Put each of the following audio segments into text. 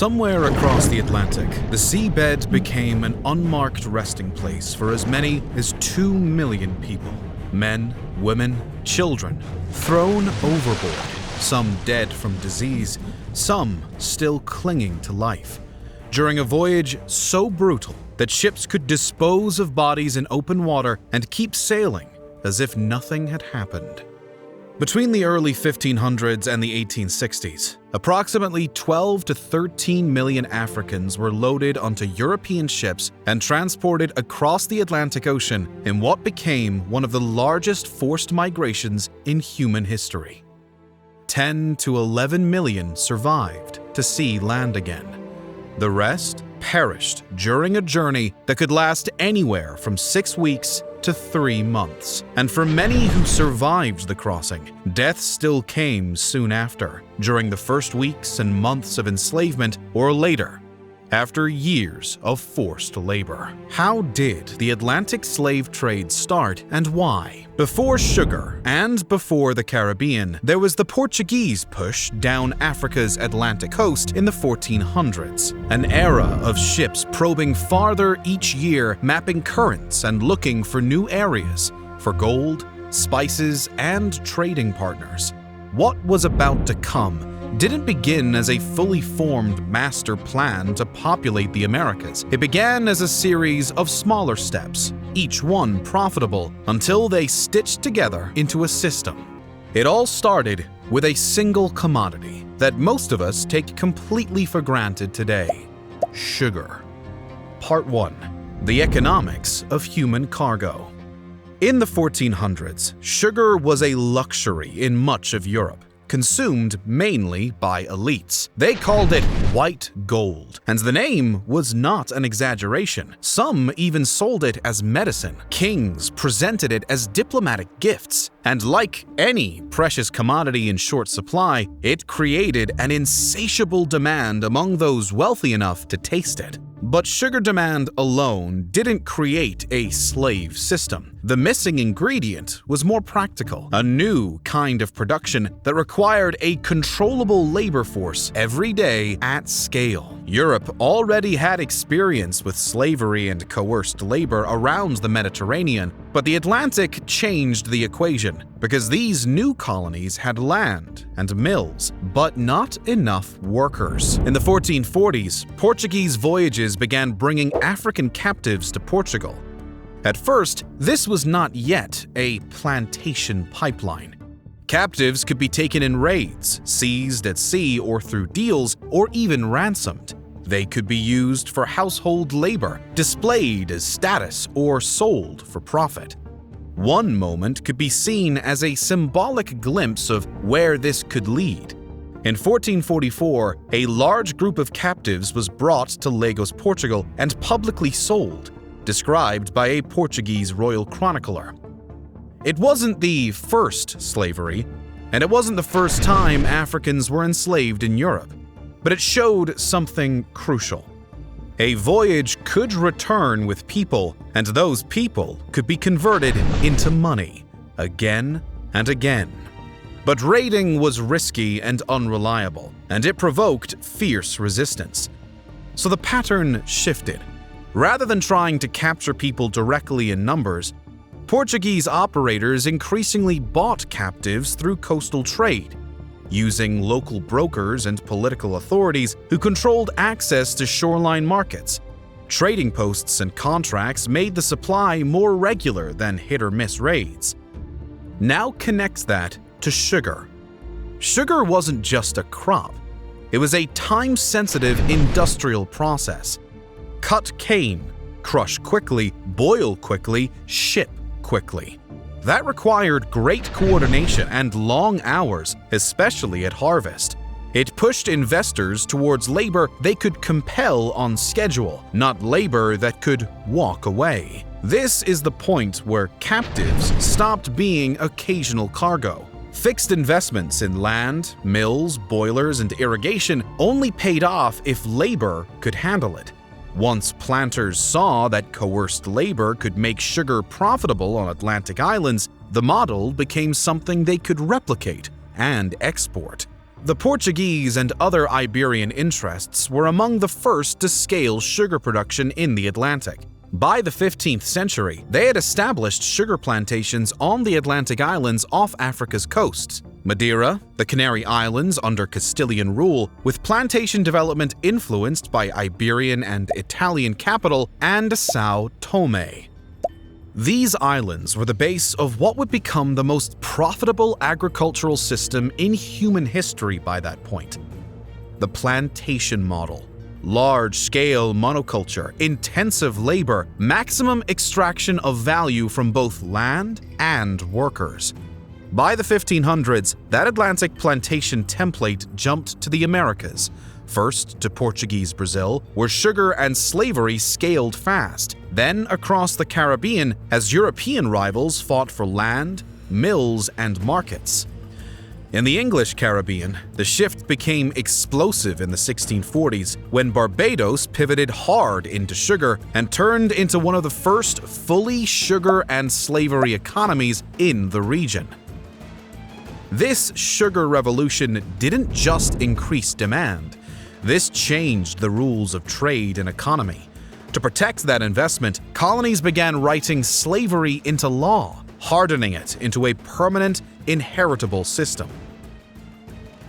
Somewhere across the Atlantic, the seabed became an unmarked resting place for as many as 2 million people. Men, women, children, thrown overboard, some dead from disease, some still clinging to life, during a voyage so brutal that ships could dispose of bodies in open water and keep sailing as if nothing had happened. Between the early 1500s and the 1860s, approximately 12 to 13 million Africans were loaded onto European ships and transported across the Atlantic Ocean in what became one of the largest forced migrations in human history. 10 to 11 million survived to see land again. The rest perished during a journey that could last anywhere from 6 weeks to 3 months. And for many who survived the crossing, death still came soon after, during the first weeks and months of enslavement or later, after years of forced labor. How did the Atlantic slave trade start and why? Before sugar and before the Caribbean, there was the Portuguese push down Africa's Atlantic coast in the 1400s, an era of ships probing farther each year, mapping currents and looking for new areas for gold, spices, and trading partners. What was about to come didn't begin as a fully formed master plan to populate the Americas. It began as a series of smaller steps, each one profitable, until they stitched together into a system. It all started with a single commodity that most of us take completely for granted today: sugar. Part 1. The economics of human cargo. In the 1400s, sugar was a luxury in much of Europe, consumed mainly by elites. They called it white gold, and the name was not an exaggeration. Some even sold it as medicine. Kings presented it as diplomatic gifts, and like any precious commodity in short supply, it created an insatiable demand among those wealthy enough to taste it. But sugar demand alone didn't create a slave system. The missing ingredient was more practical, a new kind of production that required a controllable labor force every day at scale. Europe already had experience with slavery and coerced labor around the Mediterranean, but the Atlantic changed the equation because these new colonies had land and mills, but not enough workers. In the 1440s, Portuguese voyages began bringing African captives to Portugal. At first, this was not yet a plantation pipeline. Captives could be taken in raids, seized at sea or through deals, or even ransomed. They could be used for household labor, displayed as status, or sold for profit. One moment could be seen as a symbolic glimpse of where this could lead. In 1444, a large group of captives was brought to Lagos, Portugal, and publicly sold, described by a Portuguese royal chronicler. It wasn't the first slavery, and it wasn't the first time Africans were enslaved in Europe, but it showed something crucial. A voyage could return with people, and those people could be converted into money, again and again. But raiding was risky and unreliable, and it provoked fierce resistance. So the pattern shifted. Rather than trying to capture people directly in numbers, Portuguese operators increasingly bought captives through coastal trade, using local brokers and political authorities who controlled access to shoreline markets. Trading posts and contracts made the supply more regular than hit-or-miss raids. Now connect that to sugar. Sugar wasn't just a crop. It was a time-sensitive industrial process. Cut cane, crush quickly, boil quickly, ship quickly. That required great coordination and long hours, especially at harvest. It pushed investors towards labor they could compel on schedule, not labor that could walk away. This is the point where captives stopped being occasional cargo. Fixed investments in land, mills, boilers, and irrigation only paid off if labor could handle it. Once planters saw that coerced labor could make sugar profitable on Atlantic islands, the model became something they could replicate and export. The Portuguese and other Iberian interests were among the first to scale sugar production in the Atlantic. By the 15th century, they had established sugar plantations on the Atlantic islands off Africa's coasts. Madeira, the Canary Islands under Castilian rule, with plantation development influenced by Iberian and Italian capital, and São Tomé. These islands were the base of what would become the most profitable agricultural system in human history by that point: the plantation model. Large-scale monoculture, intensive labor, maximum extraction of value from both land and workers. By the 1500s, that Atlantic plantation template jumped to the Americas, first to Portuguese Brazil, where sugar and slavery scaled fast, then across the Caribbean as European rivals fought for land, mills, and markets. In the English Caribbean, the shift became explosive in the 1640s when Barbados pivoted hard into sugar and turned into one of the first fully sugar and slavery economies in the region. This sugar revolution didn't just increase demand. This changed the rules of trade and economy. To protect that investment, colonies began writing slavery into law, hardening it into a permanent, inheritable system.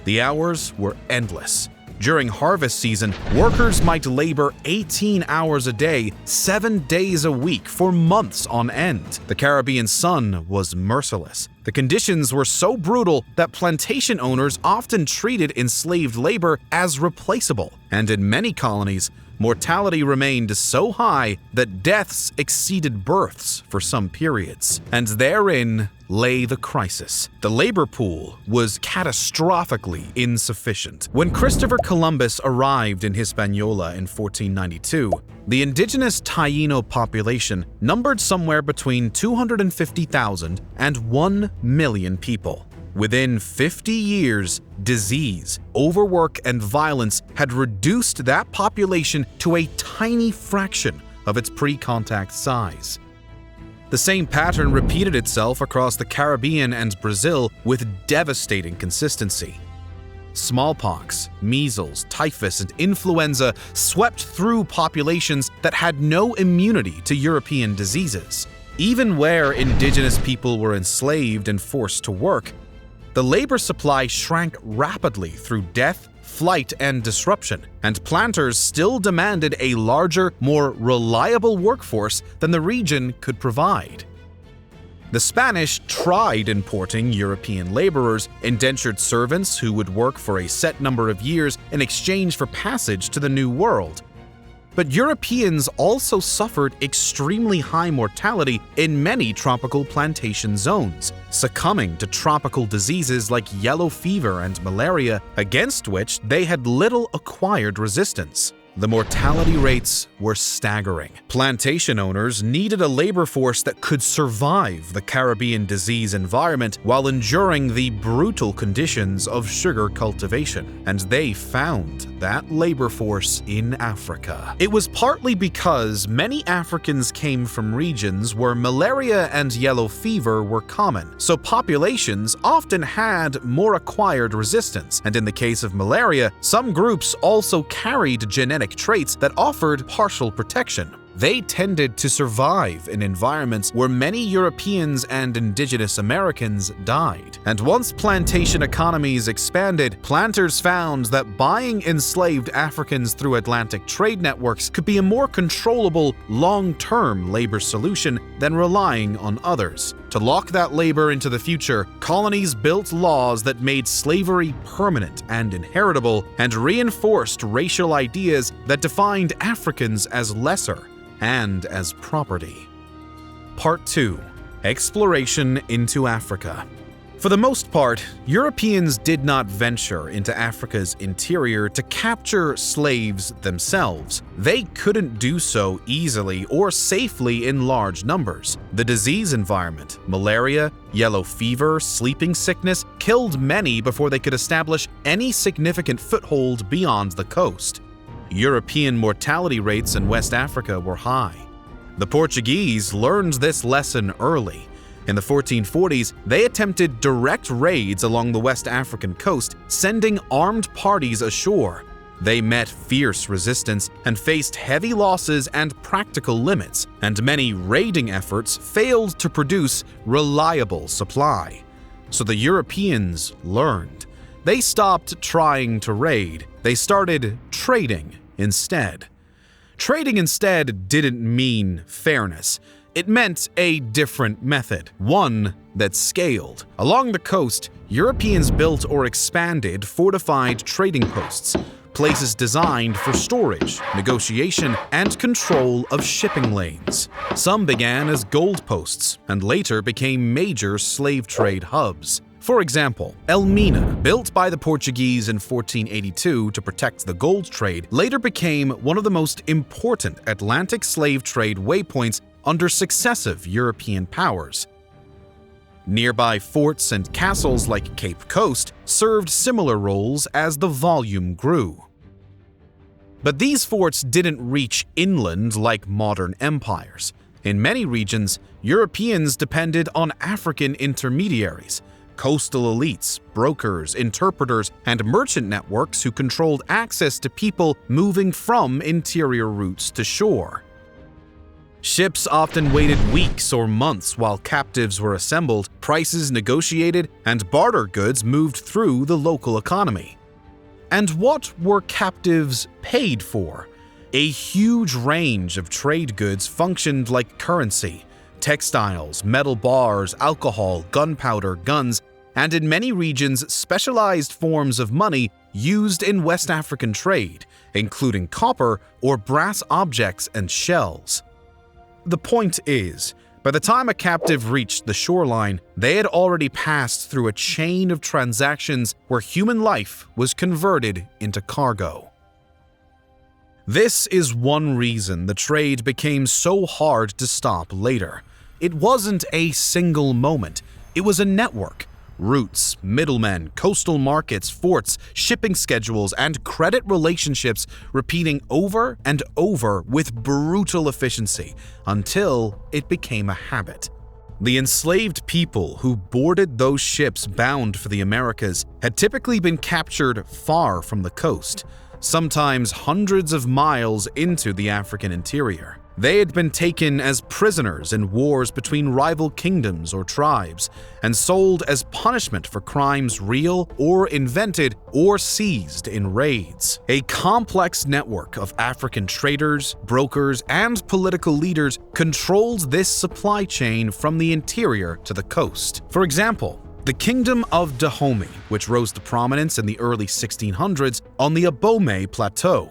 The hours were endless. During harvest season, workers might labor 18 hours a day, 7 days a week for months on end. The Caribbean sun was merciless. The conditions were so brutal that plantation owners often treated enslaved labor as replaceable, and in many colonies, mortality remained so high that deaths exceeded births for some periods. And therein lay the crisis. The labor pool was catastrophically insufficient. When Christopher Columbus arrived in Hispaniola in 1492, the indigenous Taíno population numbered somewhere between 250,000 and 1 million people. Within 50 years, disease, overwork, and violence had reduced that population to a tiny fraction of its pre-contact size. The same pattern repeated itself across the Caribbean and Brazil with devastating consistency. Smallpox, measles, typhus, and influenza swept through populations that had no immunity to European diseases. Even where indigenous people were enslaved and forced to work, the labor supply shrank rapidly through death, flight, and disruption, and planters still demanded a larger, more reliable workforce than the region could provide. The Spanish tried importing European laborers, indentured servants who would work for a set number of years in exchange for passage to the New World. But Europeans also suffered extremely high mortality in many tropical plantation zones, succumbing to tropical diseases like yellow fever and malaria, against which they had little acquired resistance. The mortality rates were staggering. Plantation owners needed a labor force that could survive the Caribbean disease environment while enduring the brutal conditions of sugar cultivation, and they found that labor force in Africa. It was partly because many Africans came from regions where malaria and yellow fever were common, so populations often had more acquired resistance, and in the case of malaria, some groups also carried genetic traits that offered partial protection. They tended to survive in environments where many Europeans and indigenous Americans died. And once plantation economies expanded, planters found that buying enslaved Africans through Atlantic trade networks could be a more controllable, long-term labor solution than relying on others. To lock that labor into the future, colonies built laws that made slavery permanent and inheritable and reinforced racial ideas that defined Africans as lesser and as property. Part 2. Exploration into Africa. For the most part, Europeans did not venture into Africa's interior to capture slaves themselves. They couldn't do so easily or safely in large numbers. The disease environment, malaria, yellow fever, sleeping sickness, killed many before they could establish any significant foothold beyond the coast. European mortality rates in West Africa were high. The Portuguese learned this lesson early. In the 1440s, they attempted direct raids along the West African coast, sending armed parties ashore. They met fierce resistance and faced heavy losses and practical limits, and many raiding efforts failed to produce reliable supply. So the Europeans learned. They stopped trying to raid. They started trading instead. Trading instead didn't mean fairness. It meant a different method, one that scaled. Along the coast, Europeans built or expanded fortified trading posts, places designed for storage, negotiation, and control of shipping lanes. Some began as gold posts and later became major slave trade hubs. For example, Elmina, built by the Portuguese in 1482 to protect the gold trade, later became one of the most important Atlantic slave trade waypoints under successive European powers. Nearby forts and castles like Cape Coast served similar roles as the volume grew. But these forts didn't reach inland like modern empires. In many regions, Europeans depended on African intermediaries, coastal elites, brokers, interpreters, and merchant networks who controlled access to people moving from interior routes to shore. Ships often waited weeks or months while captives were assembled, prices negotiated, and barter goods moved through the local economy. And what were captives paid for? A huge range of trade goods functioned like currency: textiles, metal bars, alcohol, gunpowder, guns, and in many regions specialized forms of money used in West African trade, including copper or brass objects and shells. The point is, by the time a captive reached the shoreline, they had already passed through a chain of transactions where human life was converted into cargo. This is one reason the trade became so hard to stop later. It wasn't a single moment, it was a network. Routes, middlemen, coastal markets, forts, shipping schedules, and credit relationships repeating over and over with brutal efficiency until it became a habit. The enslaved people who boarded those ships bound for the Americas had typically been captured far from the coast, sometimes hundreds of miles into the African interior. They had been taken as prisoners in wars between rival kingdoms or tribes, and sold as punishment for crimes real or invented or seized in raids. A complex network of African traders, brokers, and political leaders controlled this supply chain from the interior to the coast. For example, the Kingdom of Dahomey, which rose to prominence in the early 1600s on the Abomey Plateau.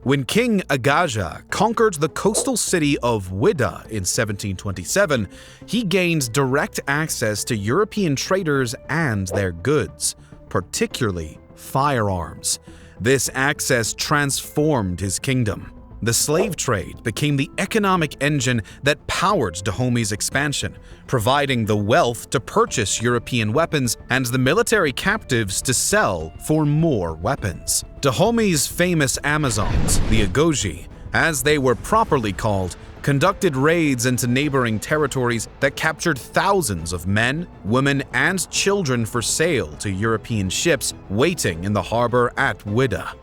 When King Agaja conquered the coastal city of Ouidah in 1727, he gained direct access to European traders and their goods, particularly firearms. This access transformed his kingdom. The slave trade became the economic engine that powered Dahomey's expansion, providing the wealth to purchase European weapons and the military captives to sell for more weapons. Dahomey's famous Amazons, the Agoji, as they were properly called, conducted raids into neighboring territories that captured thousands of men, women, and children for sale to European ships waiting in the harbor at Ouidah.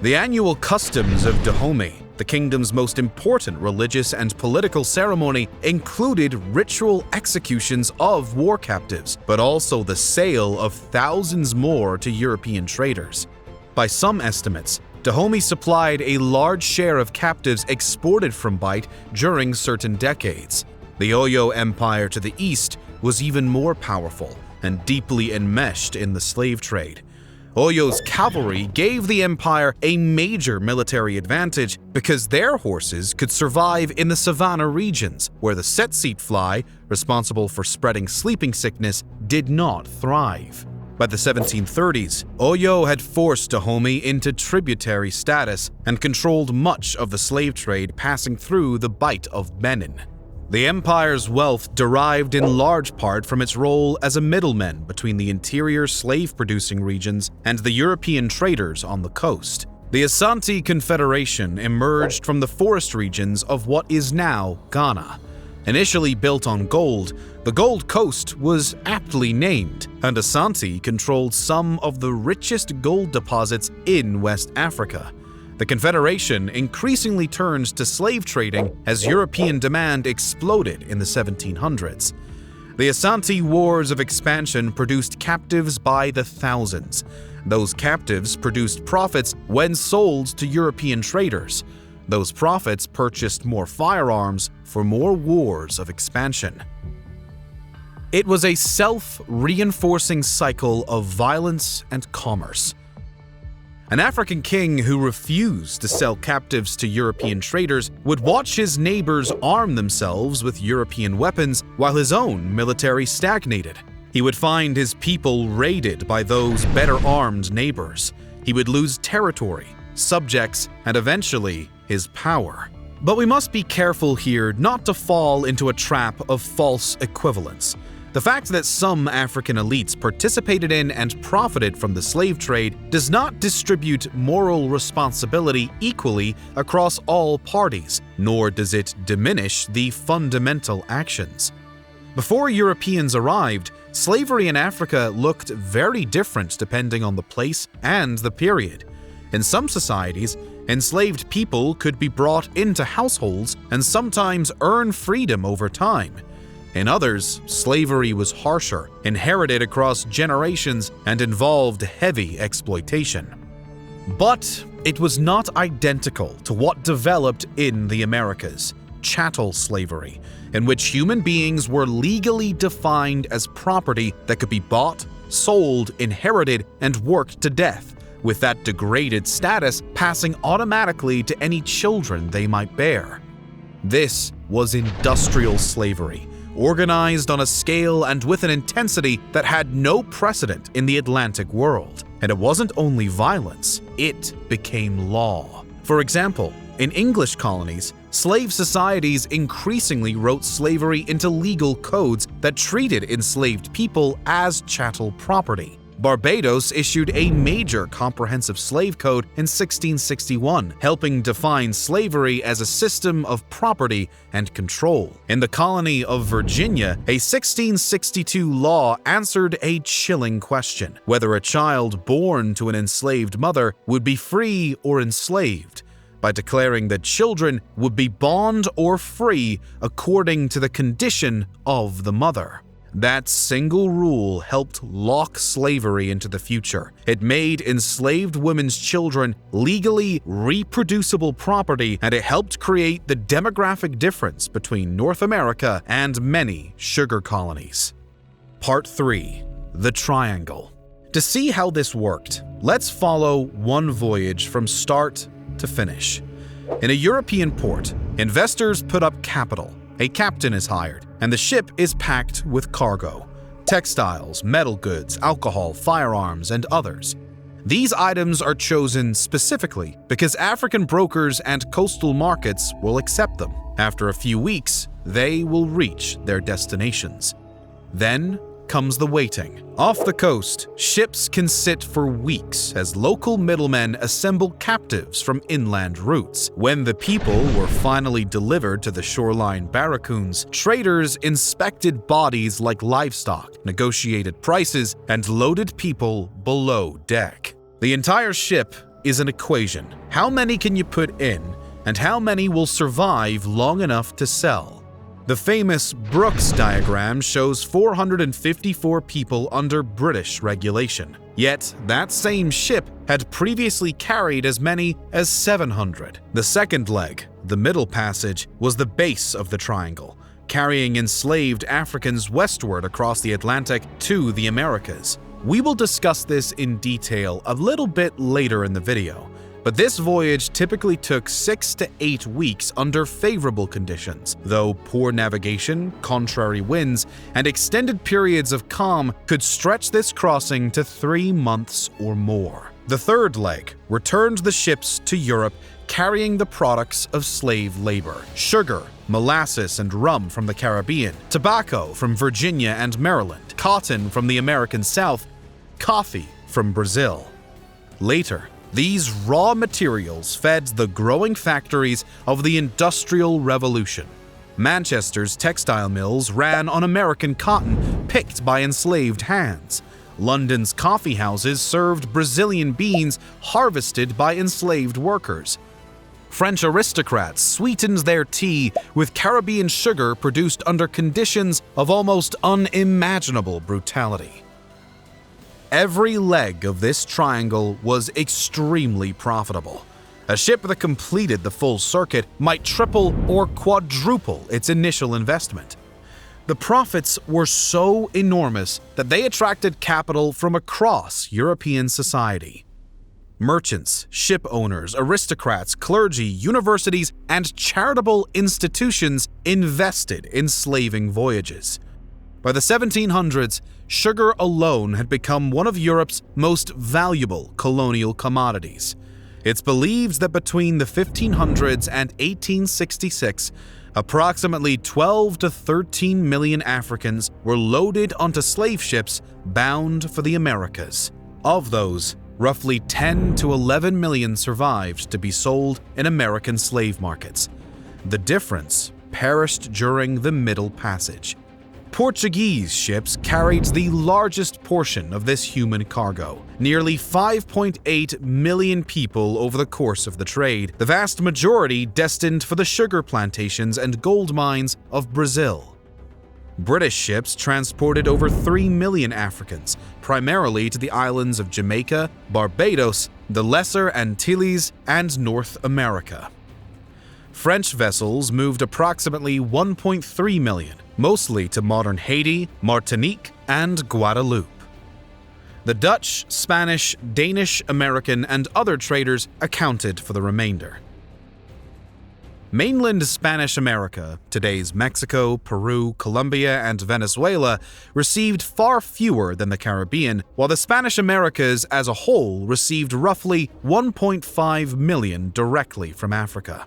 The annual customs of Dahomey, the kingdom's most important religious and political ceremony, included ritual executions of war captives, but also the sale of thousands more to European traders. By some estimates, Dahomey supplied a large share of captives exported from Bight during certain decades. The Oyo Empire to the east was even more powerful and deeply enmeshed in the slave trade. Oyo's cavalry gave the empire a major military advantage because their horses could survive in the savanna regions, where the tsetse fly, responsible for spreading sleeping sickness, did not thrive. By the 1730s, Oyo had forced Dahomey into tributary status and controlled much of the slave trade passing through the Bight of Benin. The empire's wealth derived in large part from its role as a middleman between the interior slave-producing regions and the European traders on the coast. The Asante Confederation emerged from the forest regions of what is now Ghana. Initially built on gold, The Gold Coast was aptly named, and Asante controlled some of the richest gold deposits in West Africa. The Confederation increasingly turned to slave trading as European demand exploded in the 1700s. The Asante Wars of Expansion produced captives by the thousands. Those captives produced profits when sold to European traders. Those profits purchased more firearms for more wars of expansion. It was a self-reinforcing cycle of violence and commerce. An African king who refused to sell captives to European traders would watch his neighbors arm themselves with European weapons while his own military stagnated. He would find his people raided by those better-armed neighbors. He would lose territory, subjects, and eventually his power. But we must be careful here not to fall into a trap of false equivalence. The fact that some African elites participated in and profited from the slave trade does not distribute moral responsibility equally across all parties, nor does it diminish the fundamental actions. Before Europeans arrived, slavery in Africa looked very different depending on the place and the period. In some societies, enslaved people could be brought into households and sometimes earn freedom over time. In others, slavery was harsher, inherited across generations, and involved heavy exploitation. But it was not identical to what developed in the Americas, chattel slavery, in which human beings were legally defined as property that could be bought, sold, inherited, and worked to death, with that degraded status passing automatically to any children they might bear. This was industrial slavery, organized on a scale and with an intensity that had no precedent in the Atlantic world. And it wasn't only violence, it became law. For example, in English colonies, slave societies increasingly wrote slavery into legal codes that treated enslaved people as chattel property. Barbados issued a major comprehensive slave code in 1661, helping define slavery as a system of property and control. In the colony of Virginia, a 1662 law answered a chilling question: whether a child born to an enslaved mother would be free or enslaved, by declaring that children would be bond or free according to the condition of the mother. That single rule helped lock slavery into the future. It made enslaved women's children legally reproducible property, and it helped create the demographic difference between North America and many sugar colonies. Part 3. The Triangle. To see how this worked, let's follow one voyage from start to finish. In a European port, investors put up capital. A captain is hired, and the ship is packed with cargo: textiles, metal goods, alcohol, firearms, and others. These items are chosen specifically because African brokers and coastal markets will accept them. After a few weeks, they will reach their destinations. Then comes the waiting. Off the coast, ships can sit for weeks as local middlemen assemble captives from inland routes. When the people were finally delivered to the shoreline barracoons, traders inspected bodies like livestock, negotiated prices, and loaded people below deck. The entire ship is an equation. How many can you put in, and how many will survive long enough to sell? The famous Brooks diagram shows 454 people under British regulation. Yet, that same ship had previously carried as many as 700. The second leg, the Middle Passage, was the base of the triangle, carrying enslaved Africans westward across the Atlantic to the Americas. We will discuss this in detail a little bit later in the video, but this voyage typically took 6 to 8 weeks under favorable conditions, though poor navigation, contrary winds, and extended periods of calm could stretch this crossing to 3 months or more. The third leg returned the ships to Europe carrying the products of slave labor: sugar, molasses and rum from the Caribbean, tobacco from Virginia and Maryland, cotton from the American South, coffee from Brazil. Later, these raw materials fed the growing factories of the Industrial Revolution. Manchester's textile mills ran on American cotton picked by enslaved hands. London's coffee houses served Brazilian beans harvested by enslaved workers. French aristocrats sweetened their tea with Caribbean sugar produced under conditions of almost unimaginable brutality. Every leg of this triangle was extremely profitable. A ship that completed the full circuit might triple or quadruple its initial investment. The profits were so enormous that they attracted capital from across European society. Merchants, ship owners, aristocrats, clergy, universities, and charitable institutions invested in slaving voyages. By the 1700s, sugar alone had become one of Europe's most valuable colonial commodities. It's believed that between the 1500s and 1866, approximately 12 to 13 million Africans were loaded onto slave ships bound for the Americas. Of those, roughly 10 to 11 million survived to be sold in American slave markets. The difference perished during the Middle Passage. Portuguese ships carried the largest portion of this human cargo, nearly 5.8 million people over the course of the trade, the vast majority destined for the sugar plantations and gold mines of Brazil. British ships transported over 3 million Africans, primarily to the islands of Jamaica, Barbados, the Lesser Antilles, and North America. French vessels moved approximately 1.3 million, mostly to modern Haiti, Martinique, and Guadeloupe. The Dutch, Spanish, Danish, American, and other traders accounted for the remainder. Mainland Spanish America, today's Mexico, Peru, Colombia, and Venezuela, received far fewer than the Caribbean, while the Spanish Americas as a whole received roughly 1.5 million directly from Africa.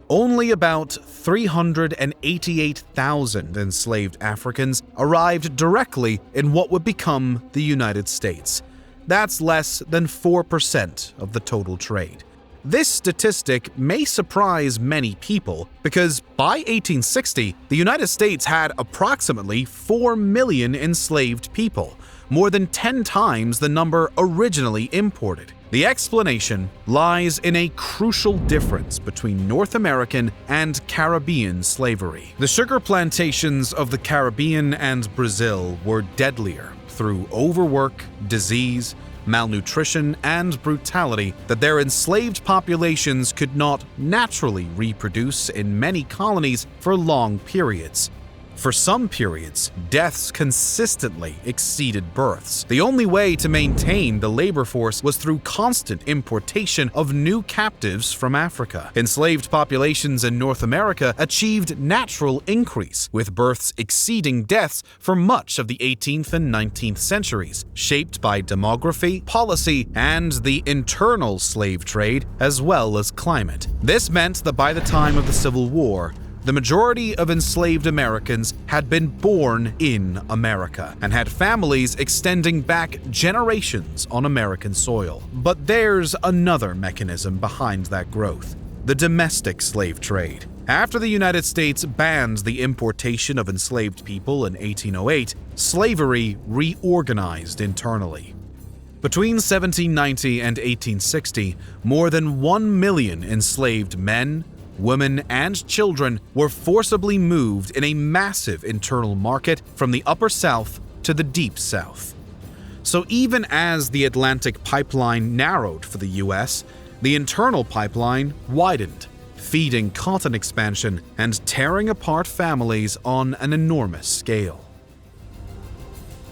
Only about 388,000 enslaved Africans arrived directly in what would become the United States. That's less than 4% of the total trade. This statistic may surprise many people because by 1860, the United States had approximately 4 million enslaved people, more than 10 times the number originally imported. The explanation lies in a crucial difference between North American and Caribbean slavery. The sugar plantations of the Caribbean and Brazil were deadlier through overwork, disease, malnutrition, and brutality that their enslaved populations could not naturally reproduce in many colonies for long periods. For some periods, deaths consistently exceeded births. The only way to maintain the labor force was through constant importation of new captives from Africa. Enslaved populations in North America achieved natural increase, with births exceeding deaths for much of the 18th and 19th centuries, shaped by demography, policy, and the internal slave trade, as well as climate. This meant that by the time of the Civil War, the majority of enslaved Americans had been born in America and had families extending back generations on American soil. But there's another mechanism behind that growth: the domestic slave trade. After the United States banned the importation of enslaved people in 1808, slavery reorganized internally. Between 1790 and 1860, more than 1 million enslaved men, women, and children were forcibly moved in a massive internal market from the Upper South to the Deep South. So even as the Atlantic pipeline narrowed for the US, the internal pipeline widened, feeding cotton expansion and tearing apart families on an enormous scale.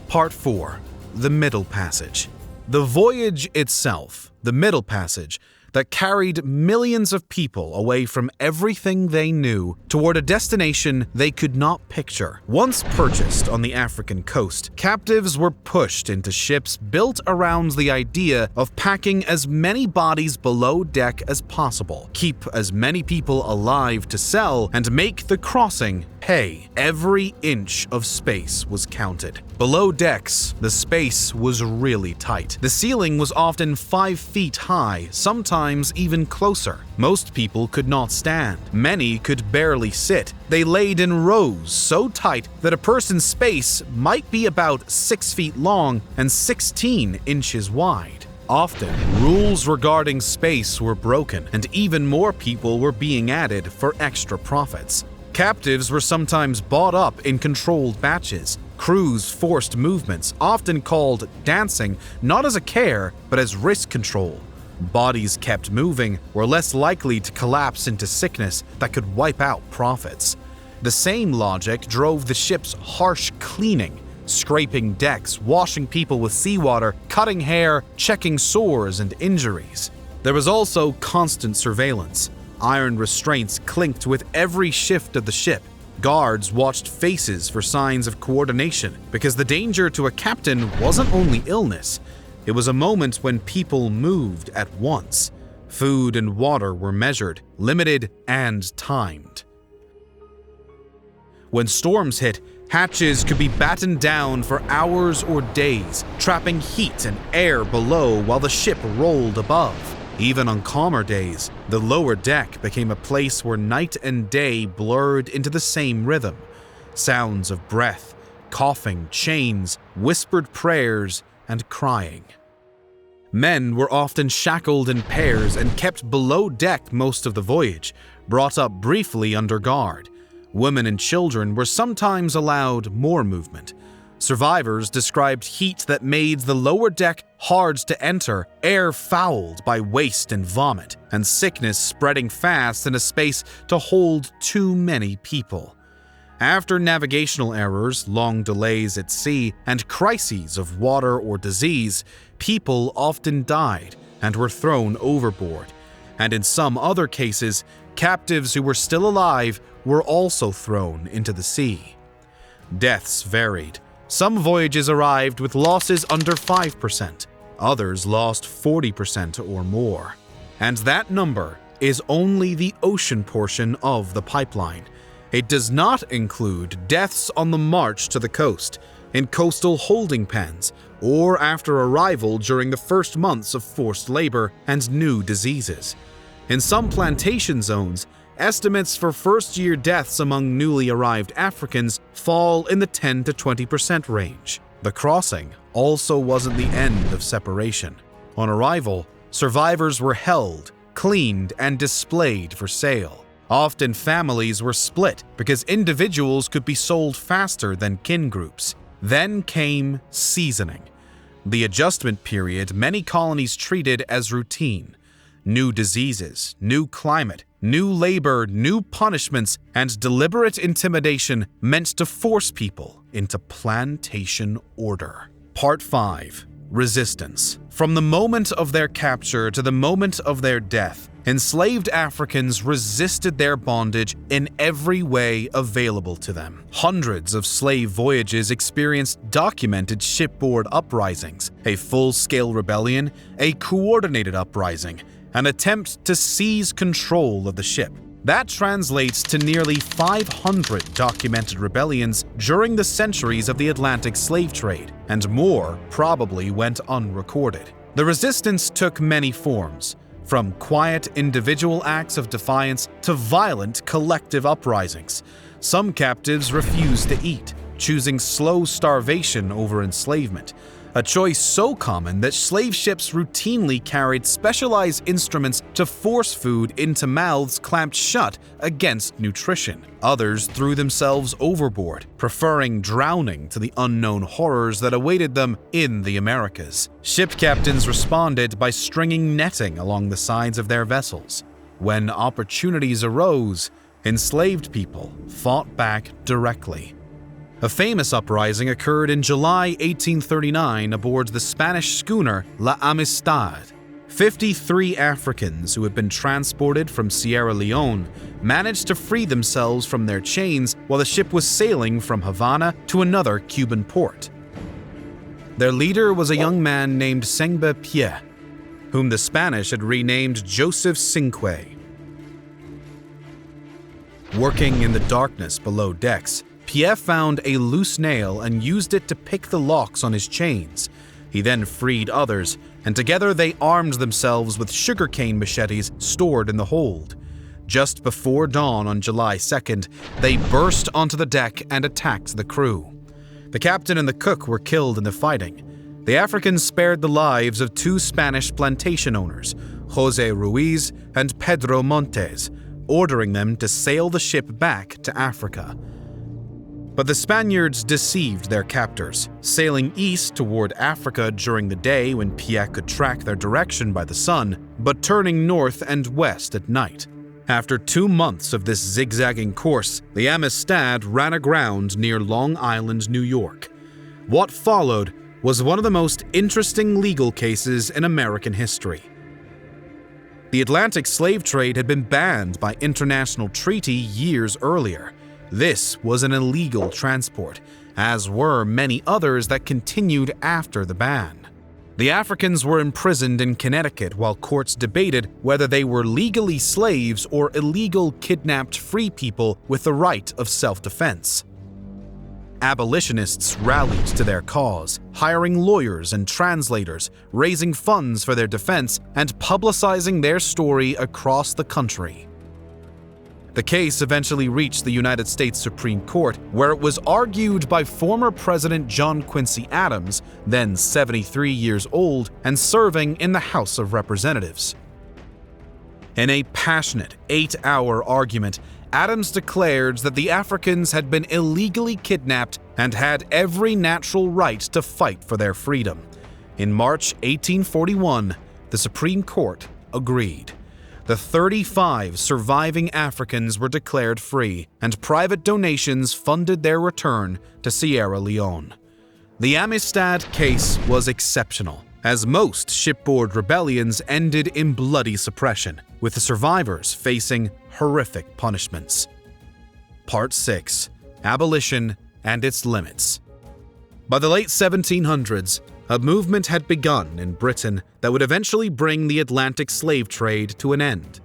Part 4. The Middle Passage. The voyage itself, the Middle Passage, that carried millions of people away from everything they knew toward a destination they could not picture. Once purchased on the African coast, captives were pushed into ships built around the idea of packing as many bodies below deck as possible, keep as many people alive to sell, and make the crossing pay. Every inch of space was counted. Below decks, the space was really tight. The ceiling was often 5 feet high, sometimes sometimes even closer. Most people could not stand. Many could barely sit. They laid in rows so tight that a person's space might be about 6 feet long and 16 inches wide. Often, rules regarding space were broken, and even more people were being added for extra profits. Captives were sometimes bought up in controlled batches. Crews forced movements, often called dancing, not as a care, but as risk control. Bodies kept moving were less likely to collapse into sickness that could wipe out profits. The same logic drove the ship's harsh cleaning, scraping decks, washing people with seawater, cutting hair, checking sores and injuries. There was also constant surveillance. Iron restraints clinked with every shift of the ship. Guards watched faces for signs of coordination, because the danger to a captain wasn't only illness. It was a moment when people moved at once. Food and water were measured, limited, and timed. When storms hit, hatches could be battened down for hours or days, trapping heat and air below while the ship rolled above. Even on calmer days, the lower deck became a place where night and day blurred into the same rhythm. Sounds of breath, coughing, chains, whispered prayers, and crying. Men were often shackled in pairs and kept below deck most of the voyage, brought up briefly under guard. Women and children were sometimes allowed more movement. Survivors described heat that made the lower deck hard to enter, air fouled by waste and vomit, and sickness spreading fast in a space to hold too many people. After navigational errors, long delays at sea, and crises of water or disease, people often died and were thrown overboard. And in some other cases, captives who were still alive were also thrown into the sea. Deaths varied. Some voyages arrived with losses under 5%. Others lost 40% or more. And that number is only the ocean portion of the pipeline. It does not include deaths on the march to the coast, in coastal holding pens, or after arrival during the first months of forced labor and new diseases. In some plantation zones, estimates for first-year deaths among newly arrived Africans fall in the 10 to 20% range. The crossing also wasn't the end of separation. On arrival, survivors were held, cleaned, and displayed for sale. Often families were split because individuals could be sold faster than kin groups. Then came seasoning, the adjustment period many colonies treated as routine. New diseases, new climate, new labor, new punishments, and deliberate intimidation meant to force people into plantation order. Part 5. Resistance. From the moment of their capture to the moment of their death, enslaved Africans resisted their bondage in every way available to them. Hundreds of slave voyages experienced documented shipboard uprisings, a full-scale rebellion, a coordinated uprising, an attempt to seize control of the ship. That translates to nearly 500 documented rebellions during the centuries of the Atlantic slave trade, and more probably went unrecorded. The resistance took many forms, from quiet individual acts of defiance to violent collective uprisings. Some captives refused to eat, choosing slow starvation over enslavement, a choice so common that slave ships routinely carried specialized instruments to force food into mouths clamped shut against nutrition. Others threw themselves overboard, preferring drowning to the unknown horrors that awaited them in the Americas. Ship captains responded by stringing netting along the sides of their vessels. When opportunities arose, enslaved people fought back directly. A famous uprising occurred in July 1839 aboard the Spanish schooner La Amistad. 53 Africans who had been transported from Sierra Leone managed to free themselves from their chains while the ship was sailing from Havana to another Cuban port. Their leader was a young man named Sengbe Pierre, whom the Spanish had renamed Joseph Cinque. Working in the darkness below decks, Pierre found a loose nail and used it to pick the locks on his chains. He then freed others, and together they armed themselves with sugarcane machetes stored in the hold. Just before dawn on July 2nd, they burst onto the deck and attacked the crew. The captain and the cook were killed in the fighting. The Africans spared the lives of 2 Spanish plantation owners, José Ruiz and Pedro Montes, ordering them to sail the ship back to Africa. But the Spaniards deceived their captors, sailing east toward Africa during the day when Pierre could track their direction by the sun, but turning north and west at night. After 2 months of this zigzagging course, the Amistad ran aground near Long Island, New York. What followed was one of the most interesting legal cases in American history. The Atlantic slave trade had been banned by international treaty years earlier. This was an illegal transport, as were many others that continued after the ban. The Africans were imprisoned in Connecticut while courts debated whether they were legally slaves or illegal kidnapped free people with the right of self-defense. Abolitionists rallied to their cause, hiring lawyers and translators, raising funds for their defense, and publicizing their story across the country. The case eventually reached the United States Supreme Court, where it was argued by former President John Quincy Adams, then 73 years old and serving in the House of Representatives. In a passionate 8-hour argument, Adams declared that the Africans had been illegally kidnapped and had every natural right to fight for their freedom. In March 1841, the Supreme Court agreed. The 35 surviving Africans were declared free, and private donations funded their return to Sierra Leone. The Amistad case was exceptional, as most shipboard rebellions ended in bloody suppression, with the survivors facing horrific punishments. Part 6: Abolition and its Limits. By the late 1700s, a movement had begun in Britain that would eventually bring the Atlantic slave trade to an end.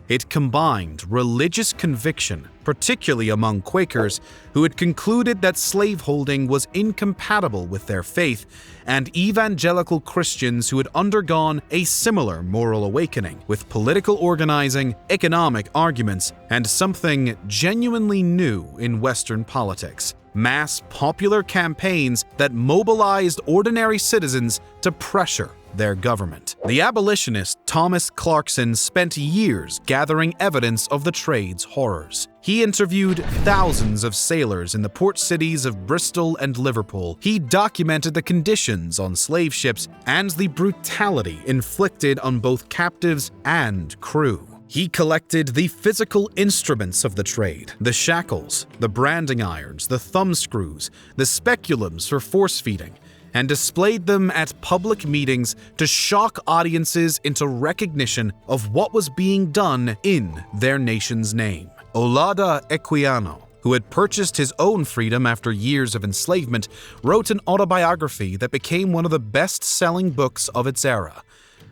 It combined religious conviction, particularly among Quakers, who had concluded that slaveholding was incompatible with their faith, and evangelical Christians who had undergone a similar moral awakening, with political organizing, economic arguments, and something genuinely new in Western politics: mass popular campaigns that mobilized ordinary citizens to pressure their government. The abolitionist Thomas Clarkson spent years gathering evidence of the trade's horrors. He interviewed thousands of sailors in the port cities of Bristol and Liverpool. He documented the conditions on slave ships and the brutality inflicted on both captives and crew. He collected the physical instruments of the trade: the shackles, the branding irons, the thumbscrews, the speculums for force-feeding, and displayed them at public meetings to shock audiences into recognition of what was being done in their nation's name. Olaudah Equiano, who had purchased his own freedom after years of enslavement, wrote an autobiography that became one of the best-selling books of its era.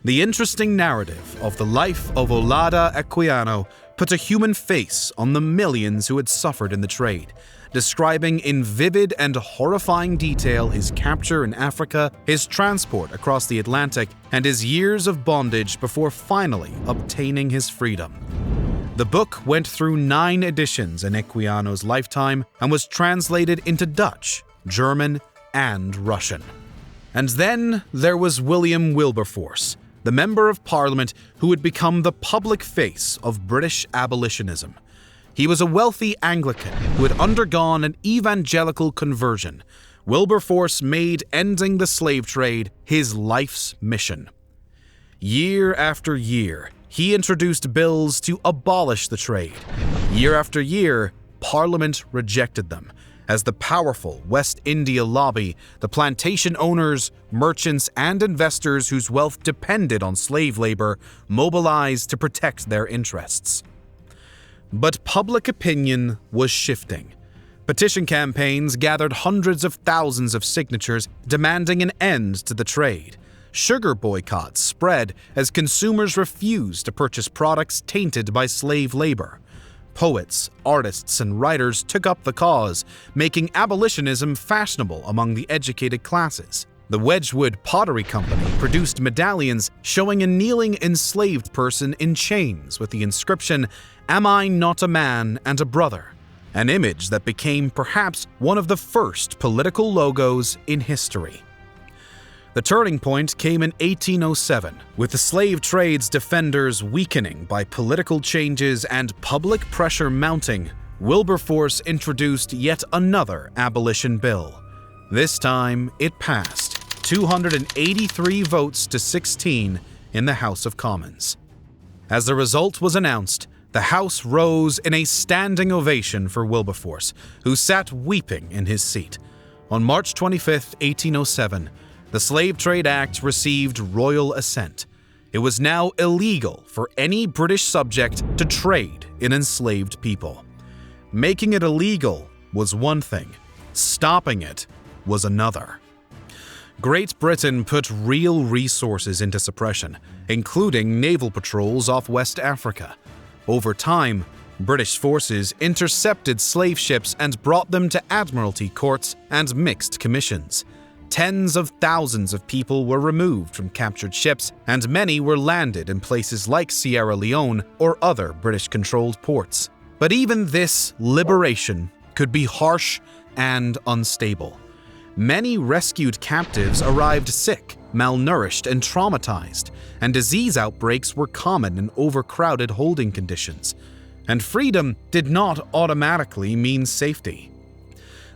The interesting narrative of the life of Olaudah Equiano put a human face on the millions who had suffered in the trade, describing in vivid and horrifying detail his capture in Africa, his transport across the Atlantic, and his years of bondage before finally obtaining his freedom. The book went through 9 editions in Equiano's lifetime and was translated into Dutch, German, and Russian. And then there was William Wilberforce, the Member of Parliament who would become the public face of British abolitionism. He was a wealthy Anglican who had undergone an evangelical conversion. Wilberforce made ending the slave trade his life's mission. Year after year, he introduced bills to abolish the trade. Year after year, Parliament rejected them, as the powerful West India lobby, the plantation owners, merchants, and investors whose wealth depended on slave labor, mobilized to protect their interests. But public opinion was shifting. Petition campaigns gathered hundreds of thousands of signatures demanding an end to the trade. Sugar boycotts spread as consumers refused to purchase products tainted by slave labor. Poets, artists, and writers took up the cause, making abolitionism fashionable among the educated classes. The Wedgwood Pottery Company produced medallions showing a kneeling enslaved person in chains with the inscription, "Am I not a man and a brother?" An image that became perhaps one of the first political logos in history. The turning point came in 1807, with the slave trade's defenders weakening by political changes and public pressure mounting. Wilberforce introduced yet another abolition bill. This time, it passed, 283 votes to 16 in the House of Commons. As the result was announced, the House rose in a standing ovation for Wilberforce, who sat weeping in his seat. On March 25, 1807, the Slave Trade Act received royal assent. It was now illegal for any British subject to trade in enslaved people. Making it illegal was one thing, stopping it was another. Great Britain put real resources into suppression, including naval patrols off West Africa. Over time, British forces intercepted slave ships and brought them to admiralty courts and mixed commissions. Tens of thousands of people were removed from captured ships, and many were landed in places like Sierra Leone or other British-controlled ports. But even this liberation could be harsh and unstable. Many rescued captives arrived sick, malnourished, and traumatized, and disease outbreaks were common in overcrowded holding conditions. And freedom did not automatically mean safety.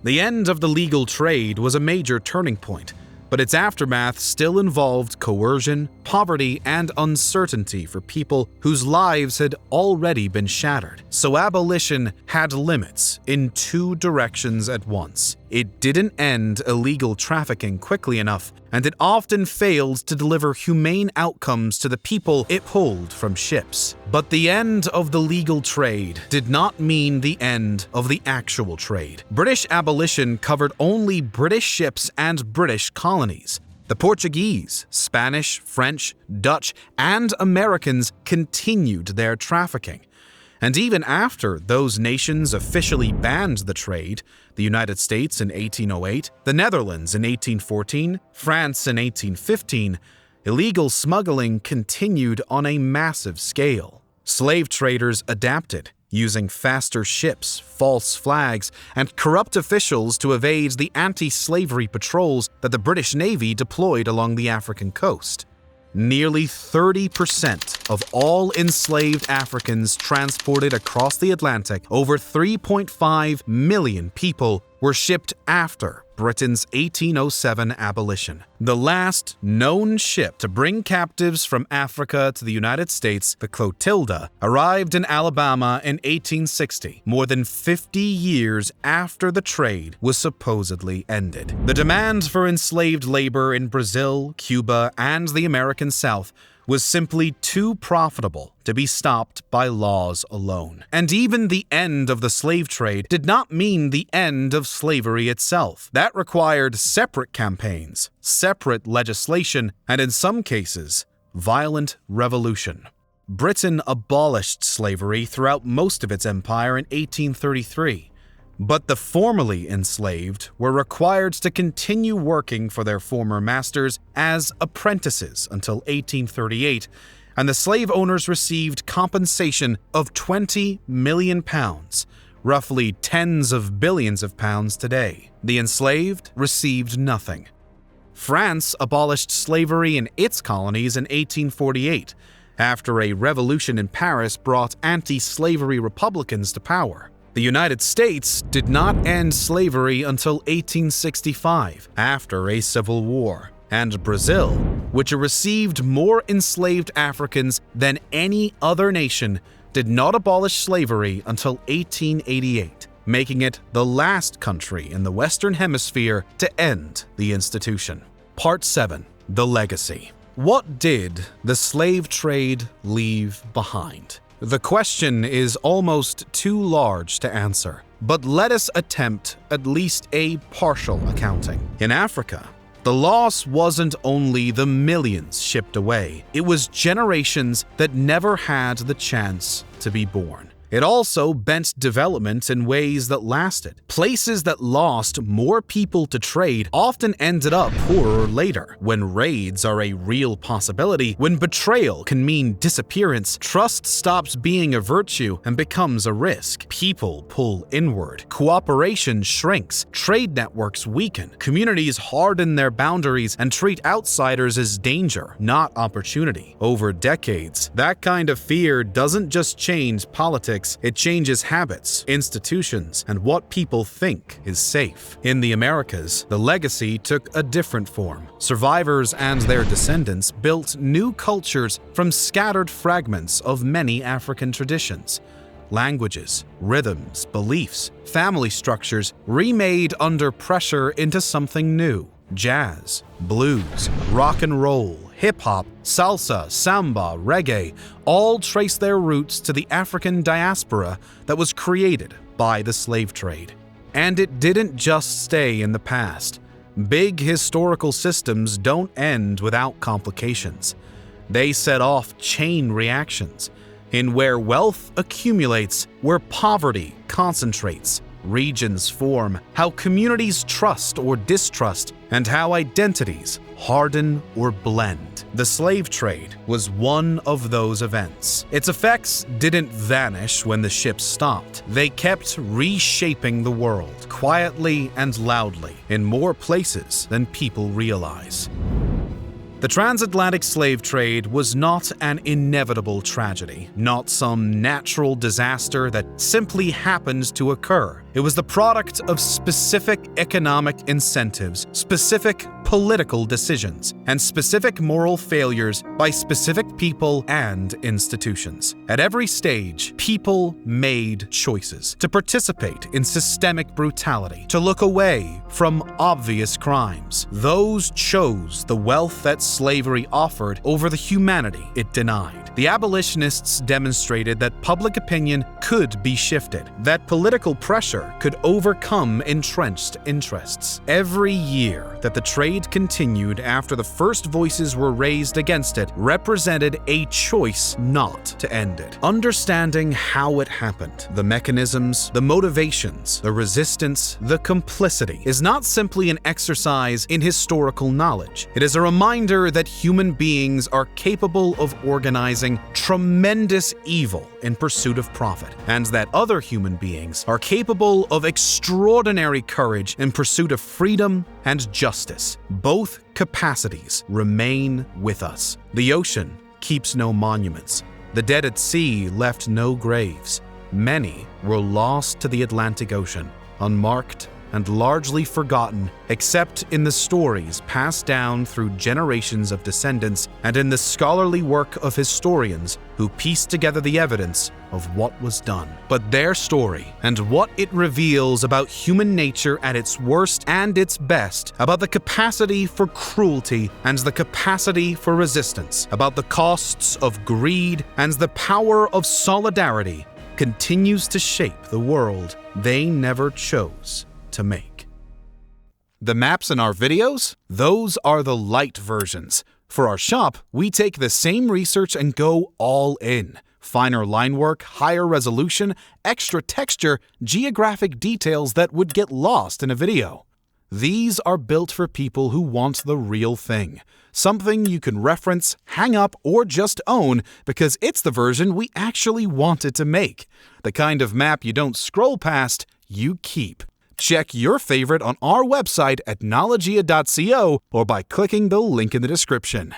The end of the legal trade was a major turning point, but its aftermath still involved coercion, poverty, and uncertainty for people whose lives had already been shattered. So abolition had limits in two directions at once. It didn't end illegal trafficking quickly enough, and it often failed to deliver humane outcomes to the people it pulled from ships. But the end of the legal trade did not mean the end of the actual trade. British abolition covered only British ships and British colonies. The Portuguese, Spanish, French, Dutch, and Americans continued their trafficking. And even after those nations officially banned the trade, the United States in 1808, the Netherlands in 1814, France in 1815, illegal smuggling continued on a massive scale. Slave traders adapted, using faster ships, false flags, and corrupt officials to evade the anti-slavery patrols that the British Navy deployed along the African coast. Nearly 30% of all enslaved Africans transported across the Atlantic, over 3.5 million people, were shipped after Britain's 1807 abolition. The last known ship to bring captives from Africa to the United States, the Clotilda, arrived in Alabama in 1860, more than 50 years after the trade was supposedly ended. The demand for enslaved labor in Brazil, Cuba, and the American South was simply too profitable to be stopped by laws alone. And even the end of the slave trade did not mean the end of slavery itself. That required separate campaigns, separate legislation, and in some cases, violent revolution. Britain abolished slavery throughout most of its empire in 1833. But the formerly enslaved were required to continue working for their former masters as apprentices until 1838, and the slave owners received compensation of £20 million, roughly tens of billions of pounds today. The enslaved received nothing. France abolished slavery in its colonies in 1848, after a revolution in Paris brought anti-slavery Republicans to power. The United States did not end slavery until 1865, after a civil war, and Brazil, which received more enslaved Africans than any other nation, did not abolish slavery until 1888, making it the last country in the Western Hemisphere to end the institution. Part 7. The Legacy. What did the slave trade leave behind? The question is almost too large to answer, but let us attempt at least a partial accounting. In Africa, the loss wasn't only the millions shipped away, it was generations that never had the chance to be born. It also bent development in ways that lasted. Places that lost more people to trade often ended up poorer later. When raids are a real possibility, when betrayal can mean disappearance, trust stops being a virtue and becomes a risk. People pull inward. Cooperation shrinks. Trade networks weaken. Communities harden their boundaries and treat outsiders as danger, not opportunity. Over decades, that kind of fear doesn't just change politics, it changes habits, institutions, and what people think is safe. In the Americas, the legacy took a different form. Survivors and their descendants built new cultures from scattered fragments of many African traditions. Languages, rhythms, beliefs, family structures remade under pressure into something new. Jazz, blues, rock and roll, hip-hop, salsa, samba, reggae all trace their roots to the African diaspora that was created by the slave trade. And it didn't just stay in the past. Big historical systems don't end without complications. They set off chain reactions. In where wealth accumulates, where poverty concentrates, regions form, how communities trust or distrust, and how identities harden or blend. The slave trade was one of those events. Its effects didn't vanish when the ships stopped. They kept reshaping the world, quietly and loudly, in more places than people realize. The transatlantic slave trade was not an inevitable tragedy, not some natural disaster that simply happened to occur. It was the product of specific economic incentives, specific political decisions, and specific moral failures by specific people and institutions. At every stage, people made choices to participate in systemic brutality, to look away from obvious crimes. Those chose the wealth that slavery offered over the humanity it denied. The abolitionists demonstrated that public opinion could be shifted, that political pressure could overcome entrenched interests. Every year that the trade continued after the first voices were raised against it represented a choice not to end it. Understanding how it happened, the mechanisms, the motivations, the resistance, the complicity, is not simply an exercise in historical knowledge. It is a reminder that human beings are capable of organizing tremendous evil in pursuit of profit, and that other human beings are capable of extraordinary courage in pursuit of freedom and justice. Both capacities remain with us. The ocean keeps no monuments. The dead at sea left no graves. Many were lost to the Atlantic Ocean, unmarked and largely forgotten, except in the stories passed down through generations of descendants and in the scholarly work of historians who pieced together the evidence of what was done. But their story and what it reveals about human nature at its worst and its best, about the capacity for cruelty and the capacity for resistance, about the costs of greed and the power of solidarity, continues to shape the world they never chose to make. The maps in our videos, those are the light versions. For our shop, we take the same research and go all in. Finer line work, higher resolution, extra texture, geographic details that would get lost in a video. These are built for people who want the real thing. Something you can reference, hang up, or just own because it's the version we actually wanted to make. The kind of map you don't scroll past, you keep. Check your favorite on our website at knowledgeia.co or by clicking the link in the description.